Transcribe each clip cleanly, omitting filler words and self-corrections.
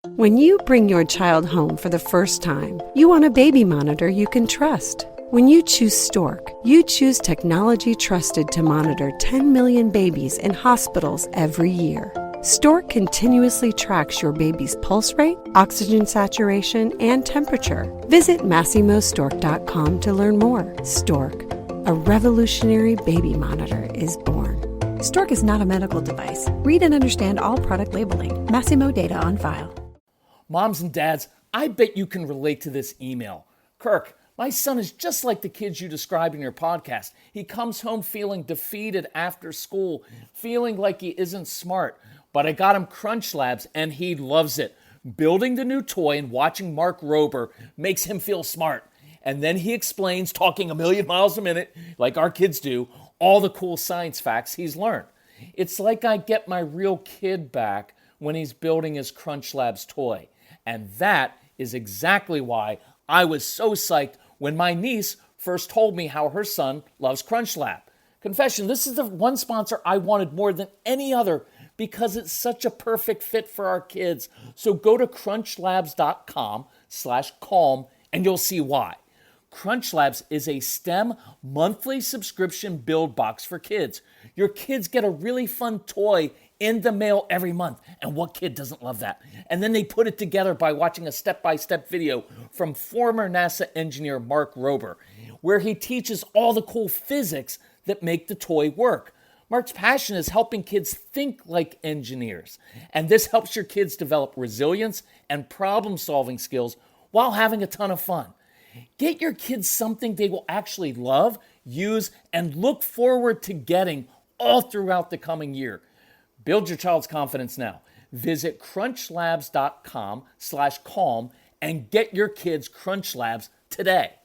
When you bring your child home for the first time, you want a baby monitor you can trust. When you choose Stork, you choose technology trusted to monitor 10 million babies in hospitals every year. Stork continuously tracks your baby's pulse rate, oxygen saturation, and temperature. Visit MassimoStork.com to learn more. Stork, a revolutionary baby monitor, is born. Stork is not a medical device. Read and understand all product labeling. Massimo data on file. Moms and dads, I bet you can relate to this email. Kirk, my son is just like the kids you described in your podcast. He comes home feeling defeated after school, feeling like he isn't smart. But I got him Crunch Labs and he loves it. Building the new toy and watching Mark Rober makes him feel smart. And then he explains, talking a million miles a minute, like our kids do, all the cool science facts he's learned. It's like I get my real kid back when he's building his Crunch Labs toy. And that is exactly why I was so psyched when my niece first told me how her son loves Crunch Lab. Confession, this is the one sponsor I wanted more than any other because it's such a perfect fit for our kids. So go to crunchlabs.com/calm and you'll see why. Crunch Labs is a STEM monthly subscription build box for kids. Your kids get a really fun toy in the mail every month. And what kid doesn't love that? And then they put it together by watching a step-by-step video from former NASA engineer Mark Rober, where he teaches all the cool physics that make the toy work. Mark's passion is helping kids think like engineers. And this helps your kids develop resilience and problem-solving skills while having a ton of fun. Get your kids something they will actually love, use, and look forward to getting all throughout the coming year. Build your child's confidence now. Visit crunchlabs.com/calm and get your kids Crunch Labs today.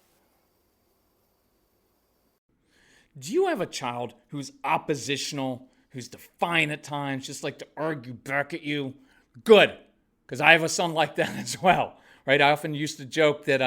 Do you have a child who's oppositional, who's defiant at times, just like to argue back at you? Good, because I have a son like that as well, right? I often used to joke that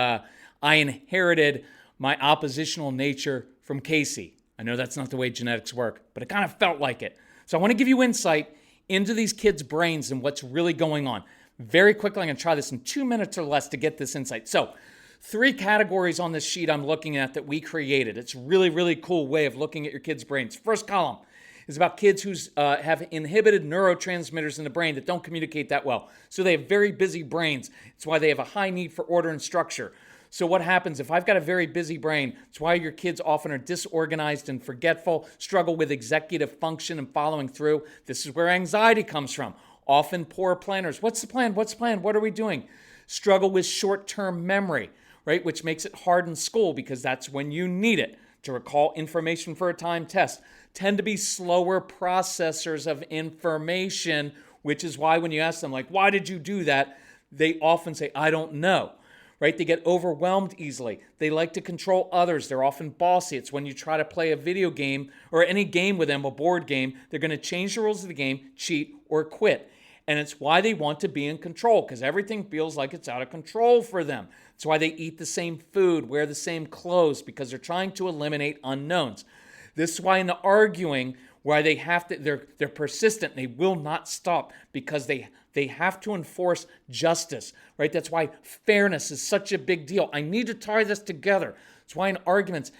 I inherited my oppositional nature from Casey. I know that's not the way genetics work, but it kind of felt like it. So I want to give you insight into these kids' brains and what's really going on. Very quickly, I'm going to try this in 2 minutes or less to get this insight. So 3 categories on this sheet I'm looking at that we created. It's really, really cool way of looking at your kids' brains. First column is about kids who have inhibited neurotransmitters in the brain that don't communicate that well. So they have very busy brains. It's why they have a high need for order and structure. So what happens if I've got a very busy brain? It's why your kids often are disorganized and forgetful, struggle with executive function and following through. This is where anxiety comes from. Often poor planners. What's the plan? What's the plan? What are we doing? Struggle with short-term memory, right? Which makes it hard in school because that's when you need it to recall information for a timed test. Tend to be slower processors of information, which is why when you ask them, like, why did you do that? They often say, I don't know. Right? They get overwhelmed easily. They like to control others. They're often bossy. It's when you try to play a video game or any game with them, a board game, they're going to change the rules of the game, cheat, or quit. And it's why they want to be in control because everything feels like it's out of control for them. It's why they eat the same food, wear the same clothes because they're trying to eliminate unknowns. This is why in the arguing, why they have to, they're persistent. They will not stop because they have to enforce justice, right? That's why fairness is such a big deal. I need to tie this together. That's why in arguments,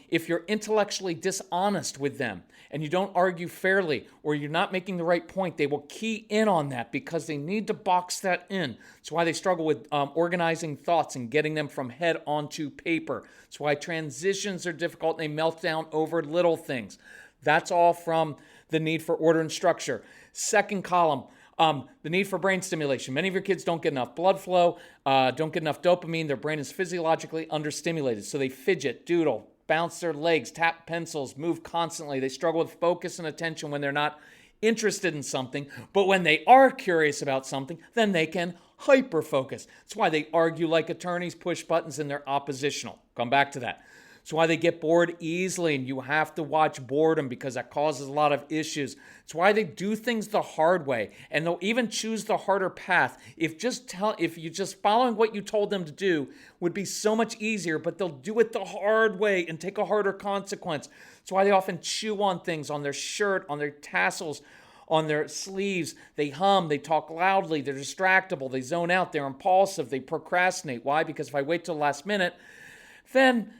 if you're intellectually dishonest with them and you don't argue fairly or you're not making the right point, they will key in on that because they need to box that in. That's why they struggle with organizing thoughts and getting them from head onto paper. That's why transitions are difficult and they melt down over little things. That's all from the need for order and structure. Second column, the need for brain stimulation. Many of your kids don't get enough blood flow, don't get enough dopamine. Their brain is physiologically understimulated. So they fidget, doodle, bounce their legs, tap pencils, move constantly. They struggle with focus and attention when they're not interested in something. But when they are curious about something, then they can hyper-focus. That's why they argue like attorneys, push buttons, and they're oppositional. Come back to that. It's why they get bored easily, and you have to watch boredom because that causes a lot of issues. It's why they do things the hard way, and they'll even choose the harder path. If you just following what you told them to do would be so much easier, but they'll do it the hard way and take a harder consequence. It's why they often chew on things, on their shirt, on their tassels, on their sleeves. They hum, they talk loudly, they're distractible, they zone out, they're impulsive, they procrastinate. Why? Because if I wait till the last minute, then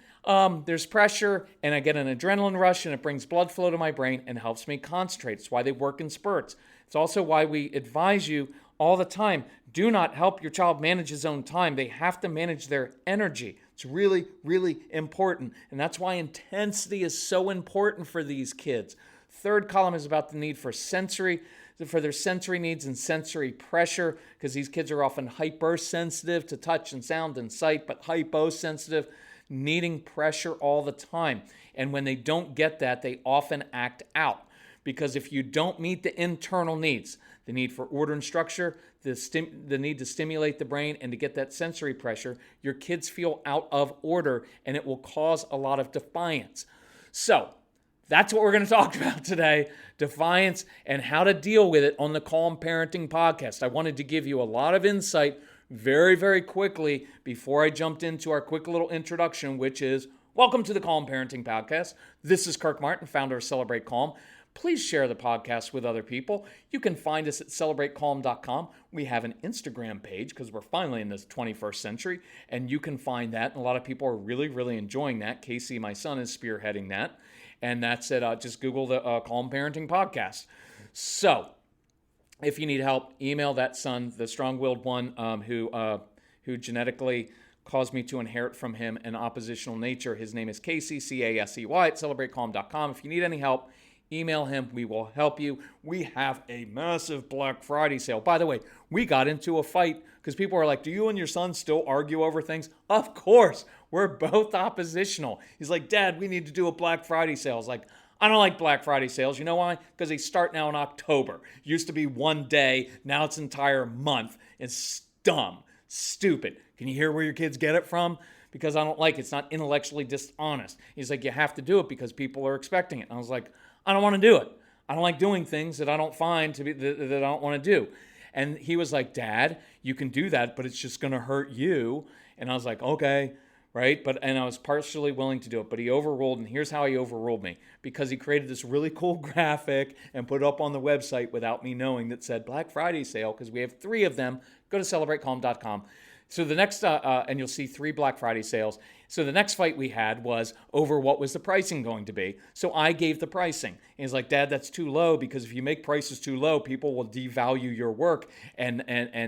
there's pressure and I get an adrenaline rush and it brings blood flow to my brain and helps me concentrate. It's why they work in spurts. It's also why we advise you all the time, do not help your child manage his own time. They have to manage their energy. It's really, really important. And that's why intensity is so important for these kids. Third column is about the need for their sensory needs and sensory pressure, because these kids are often hypersensitive to touch and sound and sight, but hyposensitive, needing pressure all the time. And when they don't get that, they often act out. Because if you don't meet the internal needs, the need for order and structure, the need to stimulate the brain and to get that sensory pressure, your kids feel out of order and it will cause a lot of defiance. So that's what we're going to talk about today, defiance and how to deal with it on the Calm Parenting Podcast. I wanted to give you a lot of insight very, very quickly before I jumped into our quick little introduction, which is, welcome to the Calm Parenting Podcast. This is Kirk Martin, founder of Celebrate Calm. Please share the podcast with other people. You can find us at celebratecalm.com. We have an Instagram page because we're finally in this 21st century, and you can find that. And a lot of people are really, really enjoying that. Casey, my son, is spearheading that. And that's it. Just Google the Calm Parenting Podcast. So if you need help, email that son, the strong-willed one who genetically caused me to inherit from him an oppositional nature. His name is Casey, C-A-S-E-Y, at celebratecalm.com. If you need any help, email him. We will help you. We have a massive Black Friday sale. By the way, we got into a fight because people are like, do you and your son still argue over things? Of course. We're both oppositional. He's like, Dad, we need to do a Black Friday sale. I was like, I don't like Black Friday sales. You know why? Because they start now in October. Used to be one day. Now it's an entire month. It's dumb. Stupid. Can you hear where your kids get it from? Because I don't like it. It's not intellectually dishonest. He's like, you have to do it because people are expecting it. And I was like, I don't want to do it. I don't like doing things that I don't find to be that I don't want to do. And he was like, Dad, you can do that, but it's just going to hurt you. And I was like, okay, right? And I was partially willing to do it, but he overruled. And here's how he overruled me: because he created this really cool graphic and put it up on the website without me knowing, that said Black Friday sale, because we have 3 of them. Go to celebratecalm.com. So the next, and you'll see 3 Black Friday sales. So the next fight we had was over what was the pricing going to be. So I gave the pricing. And he's like, Dad, that's too low, because if you make prices too low, people will devalue your work and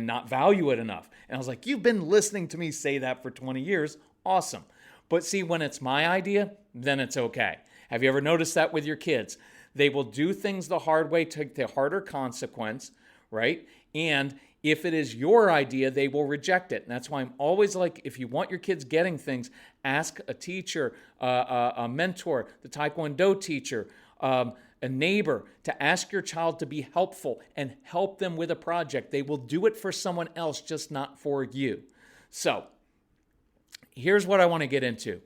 not value it enough. And I was like, you've been listening to me say that for 20 years. Awesome. But see, when it's my idea, then it's okay. Have you ever noticed that with your kids? They will do things the hard way, take the harder consequence, right? And if it is your idea, they will reject it. And that's why I'm always like, if you want your kids getting things, ask a teacher, a mentor, the Taekwondo teacher, a neighbor, to ask your child to be helpful and help them with a project. They will do it for someone else, just not for you. So here's what I want to get into.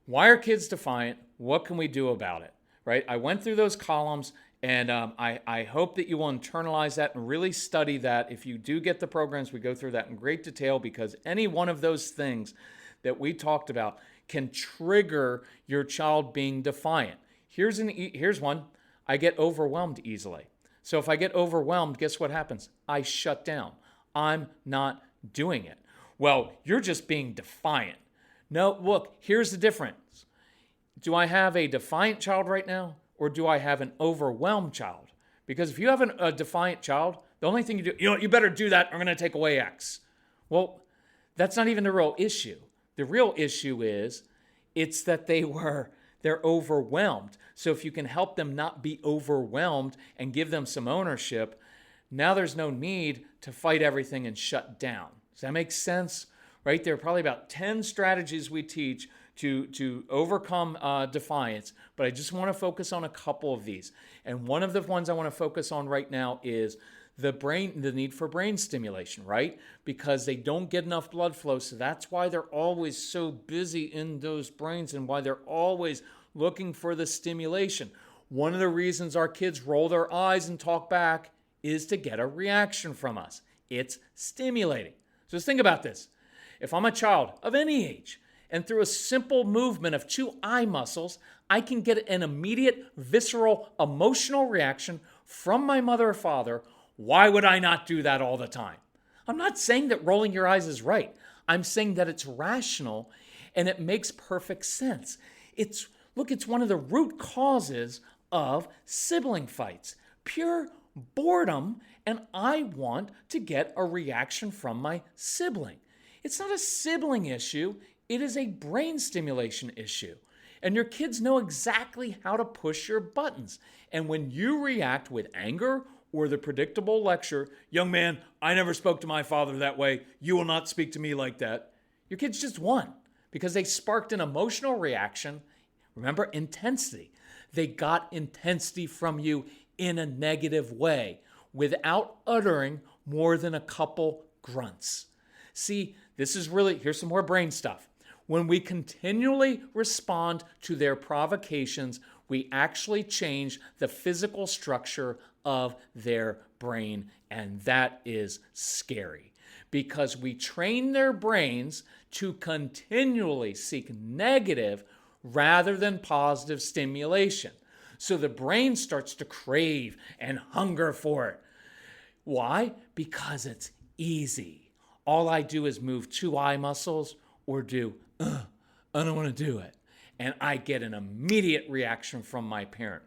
Why are kids defiant? What can we do about it? Right? I went through those columns. And I hope that you will internalize that and really study that. If you do get the programs, we go through that in great detail, because any one of those things that we talked about can trigger your child being defiant. Here's one. I get overwhelmed easily. So if I get overwhelmed, guess what happens? I shut down. I'm not doing it. Well, you're just being defiant. No, look, here's the difference. Do I have a defiant child right now? Or do I have an overwhelmed child? Because if you have a defiant child, the only thing you do, you better do that, I'm going to take away X. Well, that's not even the real issue. The real issue is, it's that they're overwhelmed. So if you can help them not be overwhelmed and give them some ownership, now there's no need to fight everything and shut down. Does that make sense? Right? There are probably about 10 strategies we teach to overcome defiance, but I just want to focus on a couple of these. And one of the ones I want to focus on right now is the need for brain stimulation, right? Because they don't get enough blood flow, so that's why they're always so busy in those brains and why they're always looking for the stimulation. One of the reasons our kids roll their eyes and talk back is to get a reaction from us. It's stimulating. So just think about this. If I'm a child of any age, and through a simple movement of 2 eye muscles, I can get an immediate, visceral, emotional reaction from my mother or father, why would I not do that all the time? I'm not saying that rolling your eyes is right. I'm saying that it's rational and it makes perfect sense. It's one of the root causes of sibling fights. Pure boredom, and I want to get a reaction from my sibling. It's not a sibling issue, it is a brain stimulation issue. And your kids know exactly how to push your buttons. And when you react with anger or the predictable lecture, young man, I never spoke to my father that way, you will not speak to me like that, your kids just won because they sparked an emotional reaction. Remember, intensity. They got intensity from you in a negative way without uttering more than a couple grunts. See, here's some more brain stuff. When we continually respond to their provocations, we actually change the physical structure of their brain, and that is scary because we train their brains to continually seek negative rather than positive stimulation. So the brain starts to crave and hunger for it. Why? Because it's easy. All I do is move 2 eye muscles or do, I don't want to do it. And I get an immediate reaction from my parent.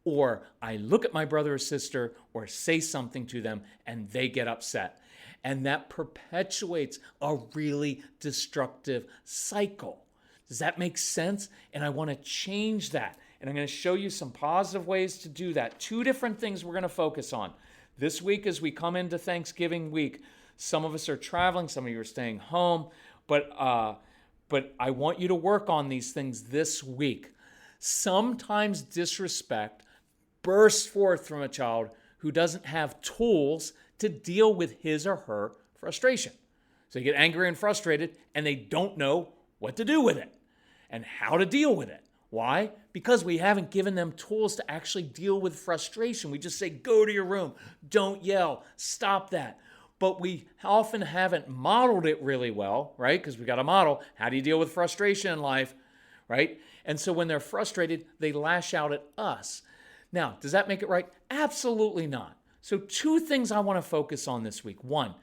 Or I look at my brother or sister or say something to them and they get upset. And that perpetuates a really destructive cycle. Does that make sense? And I want to change that. And I'm going to show you some positive ways to do that. 2 different things we're going to focus on. This week as we come into Thanksgiving week, some of us are traveling, some of you are staying home, but I want you to work on these things this week. Sometimes disrespect bursts forth from a child who doesn't have tools to deal with his or her frustration. So they get angry and frustrated and they don't know what to do with it and how to deal with it. Why? Because we haven't given them tools to actually deal with frustration. We just say, go to your room, don't yell, stop that. But we often haven't modeled it really well, right? Because we got to model, how do you deal with frustration in life, right? And so when they're frustrated, they lash out at us. Now, does that make it right? Absolutely not. So 2 things I want to focus on this week. 1,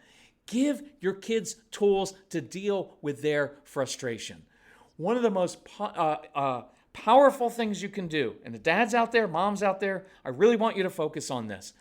give your kids tools to deal with their frustration. One of the most powerful things you can do, and the dads out there, moms out there, I really want you to focus on this.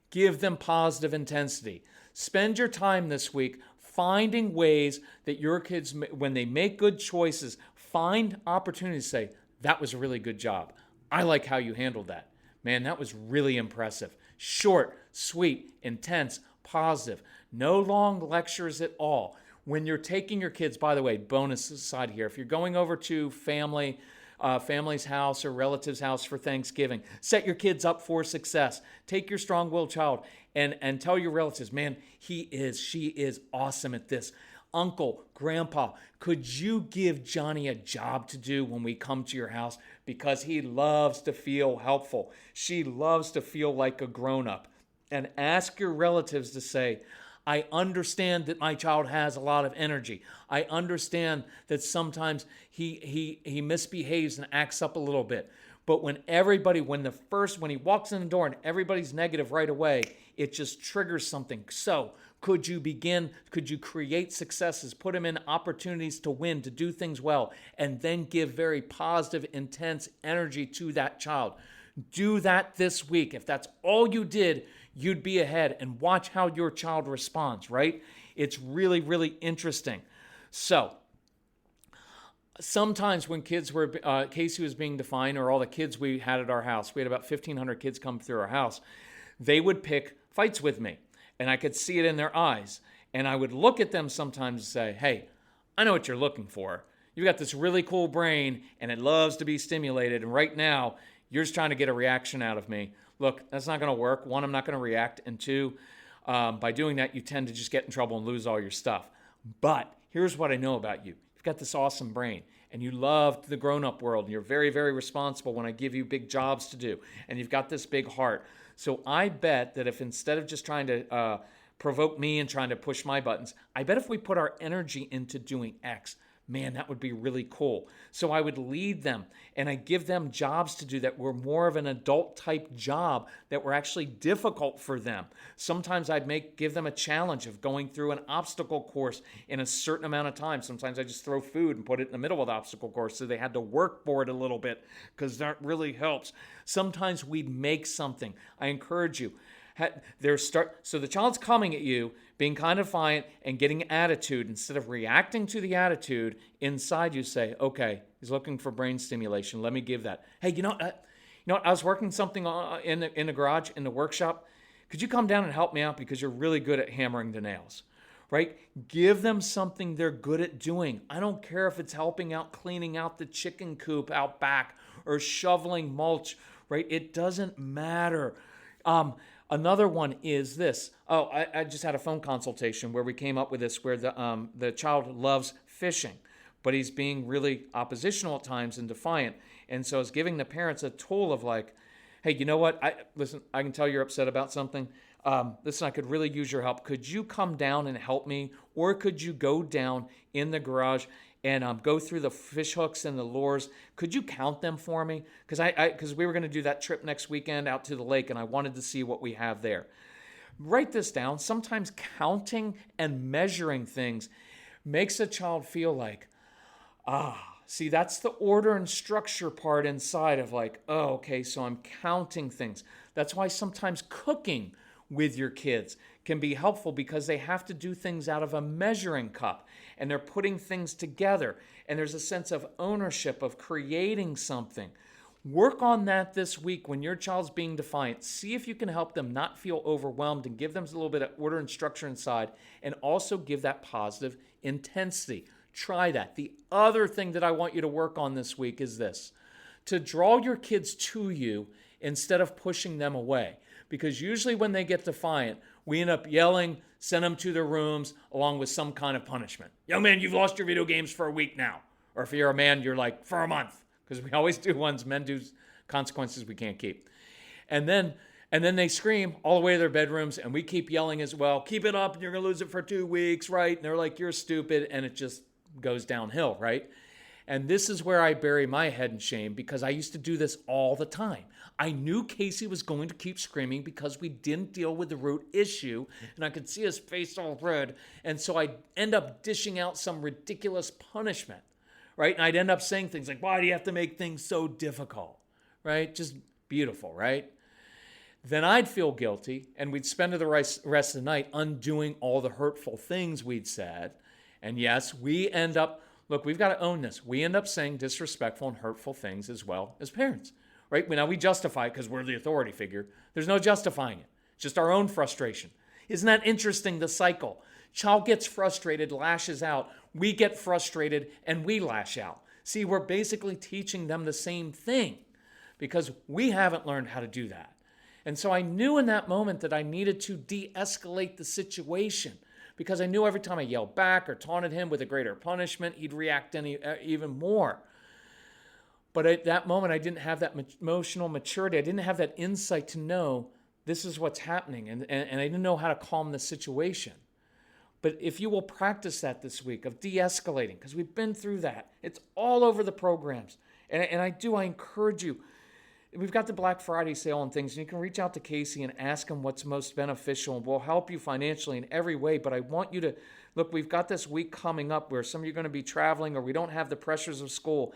Give them positive intensity. Spend your time this week finding ways that your kids, when they make good choices, find opportunities to say, that was a really good job. I like how you handled that. Man, that was really impressive. Short, sweet, intense, positive. No long lectures at all. When you're taking your kids, by the way, bonus aside here, if you're going over to family's house or relative's house for Thanksgiving, set your kids up for success. Take your strong-willed child and tell your relatives, man, she is awesome at this. Uncle, grandpa, could you give Johnny a job to do when we come to your house? Because he loves to feel helpful. She loves to feel like a grown-up. And ask your relatives to say, I understand that my child has a lot of energy. I understand that sometimes he misbehaves and acts up a little bit. But when he walks in the door and everybody's negative right away, it just triggers something. So could you create successes, put him in opportunities to win, to do things well, and then give very positive, intense energy to that child? Do that this week. If that's all you did, you'd be ahead, and watch how your child responds, right? It's really, really interesting. So sometimes when Casey was being defined, or all the kids we had at our house, we had about 1,500 kids come through our house, they would pick fights with me, and I could see it in their eyes. And I would look at them sometimes and say, hey, I know what you're looking for. You've got this really cool brain, and it loves to be stimulated, and right now, you're just trying to get a reaction out of me. Look, that's not going to work. 1, I'm not going to react. And 2, by doing that, you tend to just get in trouble and lose all your stuff. But here's what I know about you. You've got this awesome brain, and you love the grown-up world, and you're very, very responsible when I give you big jobs to do, and you've got this big heart. So I bet that if instead of just trying to provoke me and trying to push my buttons, I bet if we put our energy into doing X, Man, that would be really cool. So I would lead them and I give them jobs to do that were more of an adult type job that were actually difficult for them. Sometimes I'd give them a challenge of going through an obstacle course in a certain amount of time. Sometimes I just throw food and put it in the middle of the obstacle course so they had to work for it a little bit because that really helps. Sometimes we'd make something. I encourage you. So the child's coming at you, being kind of defiant and getting attitude. Instead of reacting to the attitude, inside you say, okay, he's looking for brain stimulation. Let me give that. Hey, you know what? I was working something in the garage, in the workshop. Could you come down and help me out because you're really good at hammering the nails, right? Give them something they're good at doing. I don't care if it's helping out cleaning out the chicken coop out back or shoveling mulch, right? It doesn't matter. Another one is this. I just had a phone consultation where we came up with this, where the child loves fishing, but he's being really oppositional at times and defiant. And so it's giving the parents a tool of like, hey, you know what? Listen, I can tell you're upset about something. Listen, I could really use your help. Could you come down and help me? Or could you go down in the garage and go through the fish hooks and the lures? Could you count them for me? Because we were going to do that trip next weekend out to the lake, and I wanted to see what we have there. Write this down. Sometimes counting and measuring things makes a child feel like, see, that's the order and structure part inside of like, oh, okay, so I'm counting things. That's why sometimes cooking with your kids can be helpful, because they have to do things out of a measuring cup and they're putting things together and there's a sense of ownership of creating something. Work on that this week when your child's being defiant. See if you can help them not feel overwhelmed and give them a little bit of order and structure inside, and also give that positive intensity. Try that. The other thing that I want you to work on this week is this: to draw your kids to you instead of pushing them away. Because usually when they get defiant, we end up yelling, send them to their rooms along with some kind of punishment. Young man, you've lost your video games for a week now. Or if you're a man, you're like, for a month. Because we always do ones, men do consequences we can't keep. And then they scream all the way to their bedrooms, and we keep yelling as well. Keep it up and you're going to lose it for 2 weeks, right? And they're like, you're stupid. And it just goes downhill, right? And this is where I bury my head in shame, because I used to do this all the time. I knew Casey was going to keep screaming because we didn't deal with the root issue, and I could see his face all red. And so I'd end up dishing out some ridiculous punishment, right? And I'd end up saying things like, why do you have to make things so difficult, right? Just beautiful, right? Then I'd feel guilty, and we'd spend the rest of the night undoing all the hurtful things we'd said. And yes, we end up, look, we've got to own this. We end up saying disrespectful and hurtful things as well as parents, right? Now we justify it because we're the authority figure. There's no justifying it. It's just our own frustration. Isn't that interesting, the cycle? Child gets frustrated, lashes out. We get frustrated and we lash out. See, we're basically teaching them the same thing because we haven't learned how to do that. And so I knew in that moment that I needed to de-escalate the situation, because I knew every time I yelled back or taunted him with a greater punishment, he'd react even more. But at that moment, I didn't have that emotional maturity. I didn't have that insight to know this is what's happening, and I didn't know how to calm the situation. But if you will practice that this week of de-escalating, because we've been through that. It's all over the programs. And I encourage you. We've got the Black Friday sale and things, and you can reach out to Casey and ask him what's most beneficial, and we'll help you financially in every way. But I want you to, look, we've got this week coming up where some of you are going to be traveling or we don't have the pressures of school.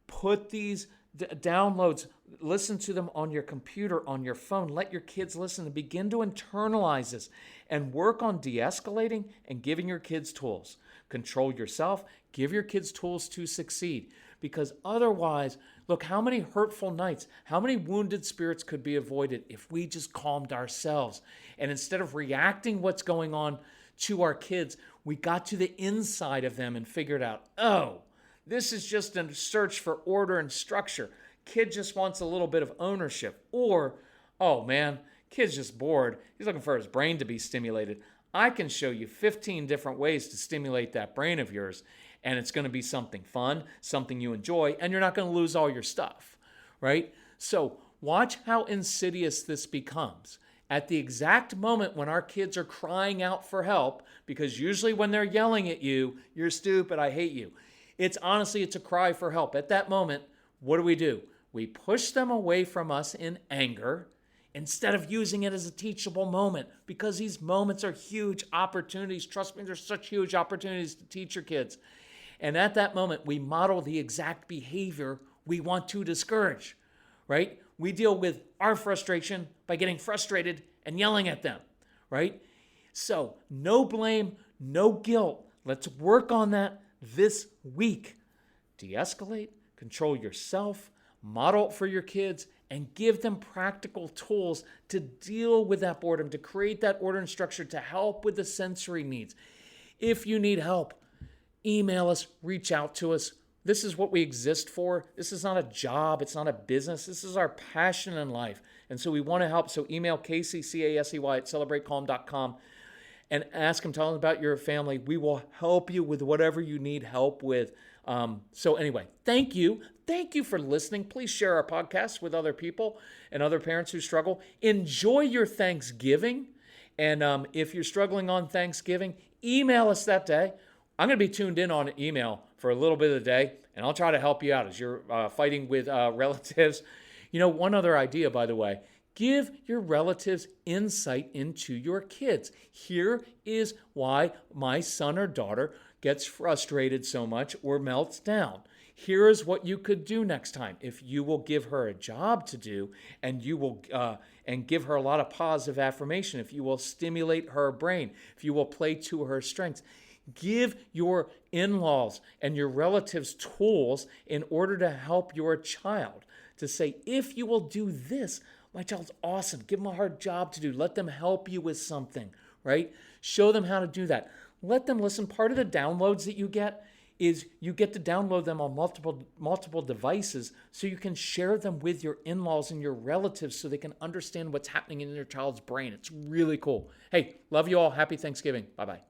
Put these downloads, listen to them on your computer, on your phone. Let your kids listen and begin to internalize this and work on de-escalating and giving your kids tools. Control yourself. Give your kids tools to succeed. Because otherwise, look, how many hurtful nights, how many wounded spirits could be avoided if we just calmed ourselves? And instead of reacting what's going on to our kids, we got to the inside of them and figured out, oh, this is just a search for order and structure. Kid just wants a little bit of ownership. Or, oh man, kid's just bored. He's looking for his brain to be stimulated. I can show you 15 different ways to stimulate that brain of yours. And it's going to be something fun, something you enjoy, and you're not going to lose all your stuff, right? So watch how insidious this becomes. At the exact moment when our kids are crying out for help, because usually when they're yelling at you, you're stupid, I hate you. It's honestly, it's a cry for help. At that moment, what do? We push them away from us in anger instead of using it as a teachable moment, because these moments are huge opportunities. Trust me, they're such huge opportunities to teach your kids. And at that moment, we model the exact behavior we want to discourage, right? We deal with our frustration by getting frustrated and yelling at them, right? So no blame, no guilt. Let's work on that this week. De-escalate, control yourself, model it for your kids, and give them practical tools to deal with that boredom, to create that order and structure, to help with the sensory needs. If you need help, email us, reach out to us. This is what we exist for. This is not a job. It's not a business. This is our passion in life. And so we want to help. So email kccasey@celebratecalm.com and ask them, tell them about your family. We will help you with whatever you need help with. So anyway, thank you. Thank you for listening. Please share our podcast with other people and other parents who struggle. Enjoy your Thanksgiving. And if you're struggling on Thanksgiving, email us that day. I'm going to be tuned in on email for a little bit of the day, and I'll try to help you out as you're fighting with relatives. One other idea, by the way, give your relatives insight into your kids. Here is why my son or daughter gets frustrated so much or melts down. Here is what you could do next time. If you will give her a job to do, and you will and give her a lot of positive affirmation, if you will stimulate her brain, if you will play to her strengths. Give your in-laws and your relatives tools in order to help your child. To say, if you will do this, my child's awesome. Give them a hard job to do. Let them help you with something, right? Show them how to do that. Let them listen. Part of the downloads that you get is you get to download them on multiple devices so you can share them with your in-laws and your relatives so they can understand what's happening in your child's brain. It's really cool. Hey, love you all. Happy Thanksgiving. Bye-bye.